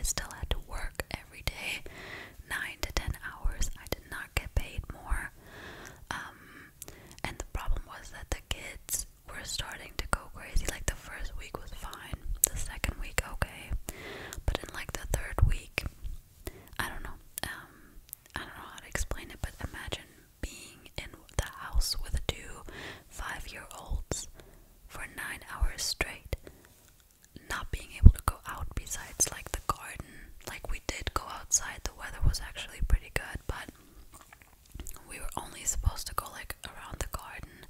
still had to work every day, 9 to 10 hours. I did not get paid more. And the problem was that the kids were starting to go crazy. Like the first week was fine, the second week okay, but in like the third week, I don't know how to explain it, but imagine being in the house with 2 5-year-olds for 9 hours straight, not being able to go out besides like the garden. Like we did go outside, the weather was actually pretty good, but we were only supposed to go like around the garden.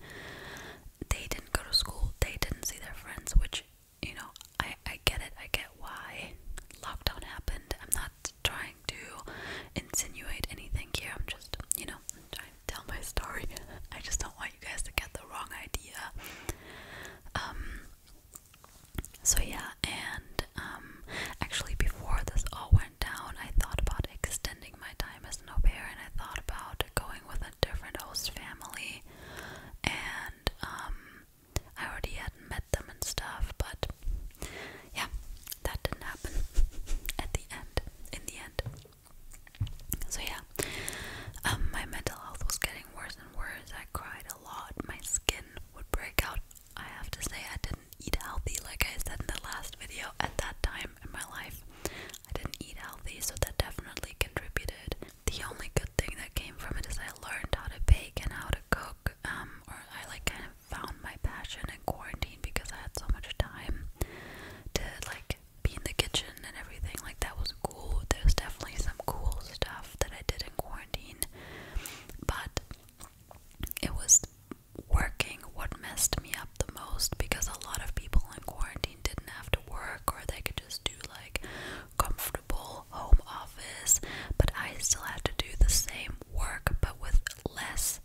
They didn't go to school, they didn't see their friends, which, you know, I get it, I get why lockdown happened. I'm not trying to insinuate anything here, I'm just, you know, I'm trying to tell my story. I just don't want you guys to get the wrong idea. So yeah, and actually before this all went down, I thought about extending my time as an au pair, and I thought about going with a different host family, and I already had met them and stuff, but yeah, that didn't happen in the end. So yeah, my mental health was getting worse and worse. I cried a lot, my skin would break out. I have to say, I didn't eat healthy, like I said in the last video. At that time in my life, I didn't eat healthy, so that definitely contributed. The only good thing that came from it is I learned how to bake and how to cook, or I like kind of found my passion in quarantine because I had so much time to like be in the kitchen and everything. Like that was cool. There's definitely some cool stuff that I did in quarantine, but it was working what messed me up the most, because a lot of people in quarantine didn't have to work, or they could just do like comfortable home office, but I still had to do the same work but with less.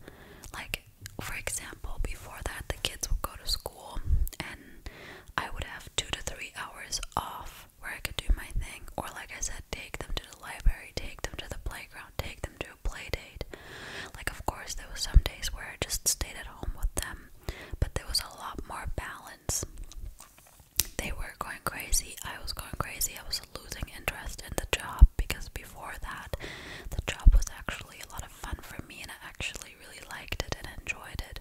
Like, for example, before that the kids would go to school and I would have 2 to 3 hours off where I could do my thing, or like I said, take them to the library, take them to the playground, take them to a play date. Like, of course there was some days where I just stayed at home with them, but there was a lot more balance. They were going crazy, I was going crazy, I was losing interest in the job, because before that the job was actually a lot of fun for me and I actually really liked it and enjoyed it.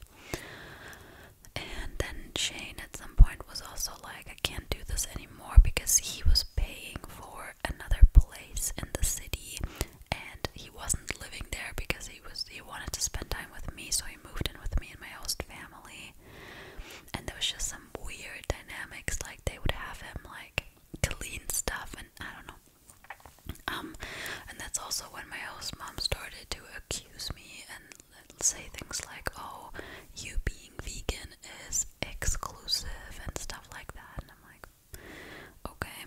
And then Shane at some point was also like, I can't do this anymore, because he was paying for another place in the city and he wasn't living there because he wanted to spend time with me, so he moved in with me and my host family. And there was just some weird dynamics, like they would have him like clean stuff and I don't know. And that's also when my host mom started to accuse me and say things like, oh, you being vegan is exclusive and stuff like that. And I'm like, okay.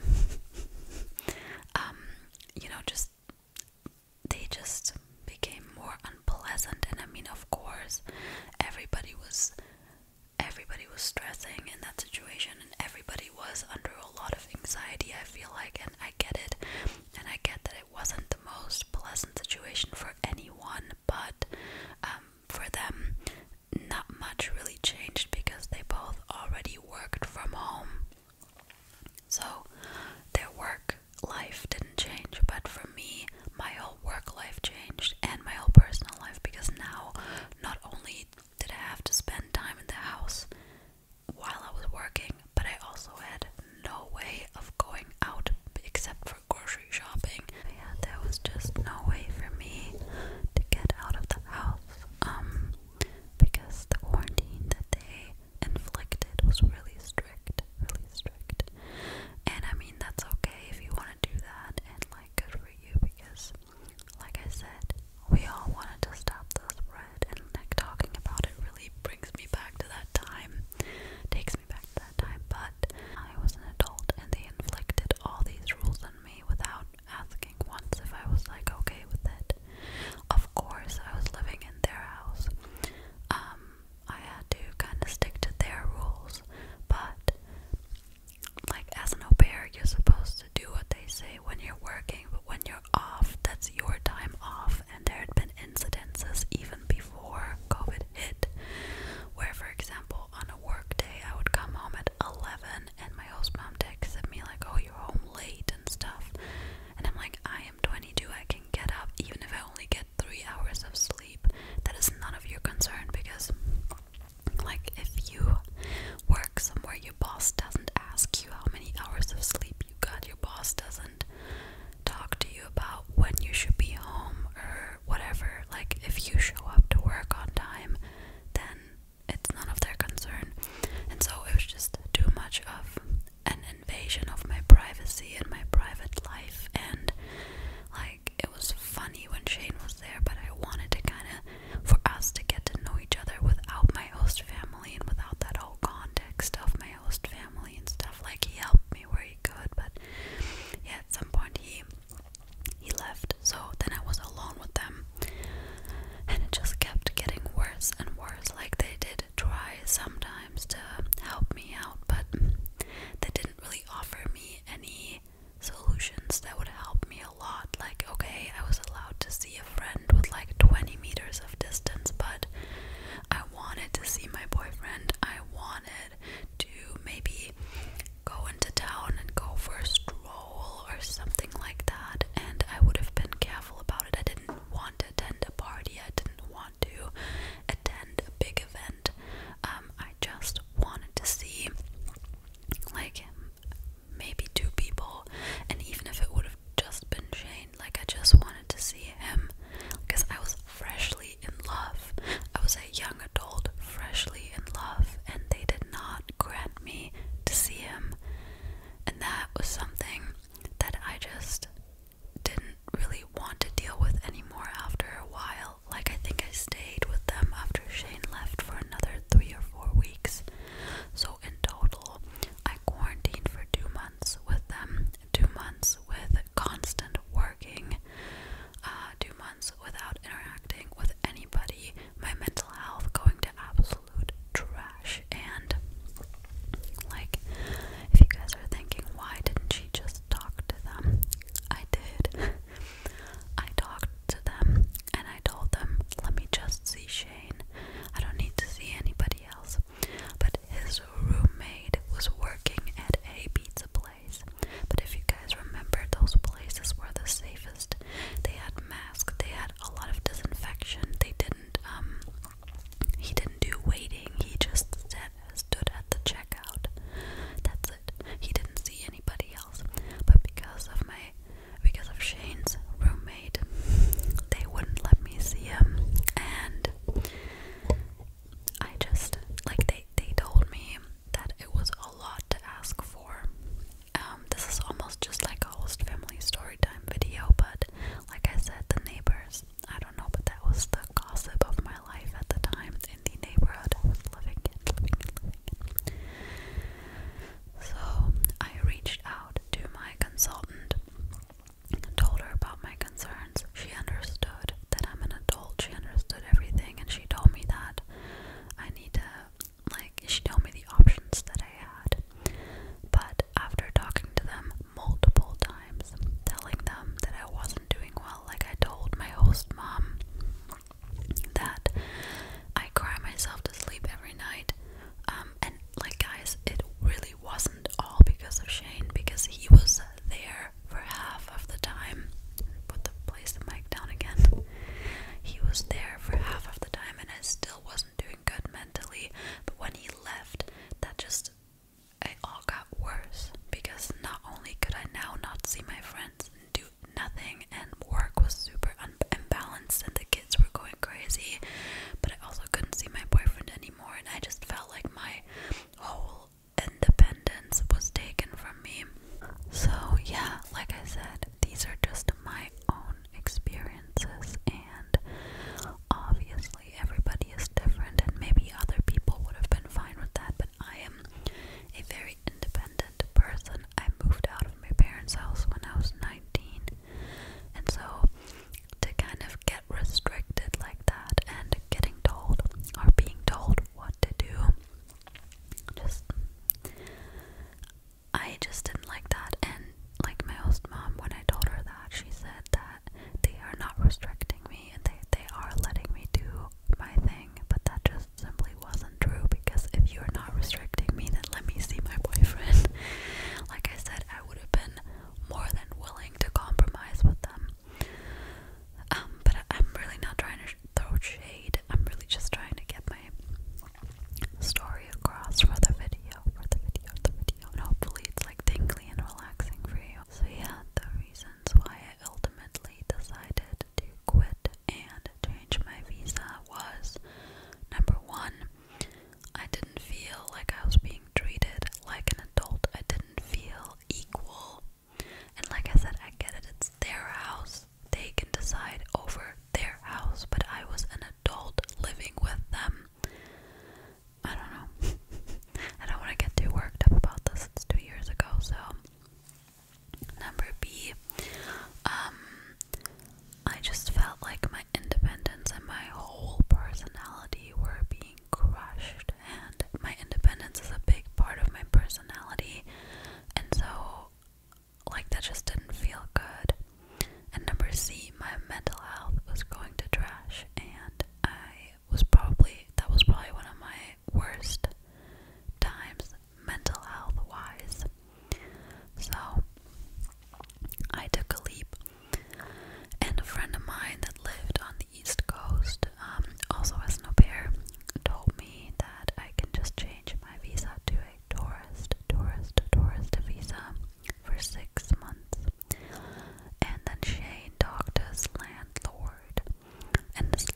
You know, they just became more unpleasant. And I mean, of course, everybody was stressing in that situation, and everybody was under a lot of anxiety, I feel like, and I get it, and I get that it wasn't the most pleasant situation for anyone, but for them, not much really changed because they both already worked from home. So their work life didn't change, but for me, my whole work life changed and my whole personal life, because now not only did I have to spend time in the house while I was working, but I also had no way of going out except like that just didn't feel good. And number C, my mental health was going to trash, and that was probably one of my worst times mental health wise. So I took a leap, and a friend of mine that lived on the East Coast, also as an au pair, told me that I can just change my visa to a tourist visa for 6 months. And then Shane talked to his landlord, and this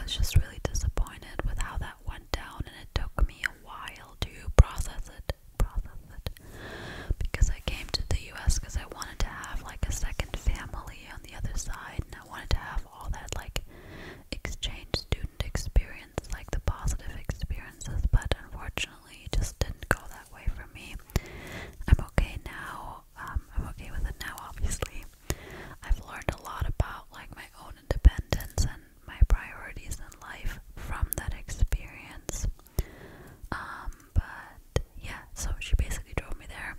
was just really disappointed with how that went down, and it took me a while to process it. Because I came to the US because I wanted to have like a second family on the other side, and I wanted to have all that like exchange student experience, like the positive experiences, but unfortunately it just didn't go that way for me. I'm okay now. I'm okay with it now, obviously. I've learned a lot about like my own independence and my priorities in life from that experience. But yeah, so she basically drove me there,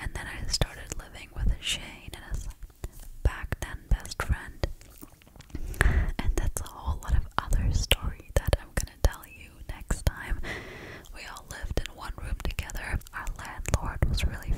and then I started living with Shane and his back then best friend. And that's a whole lot of other story that I'm gonna tell you next time. We all lived in one room together. Our landlord was really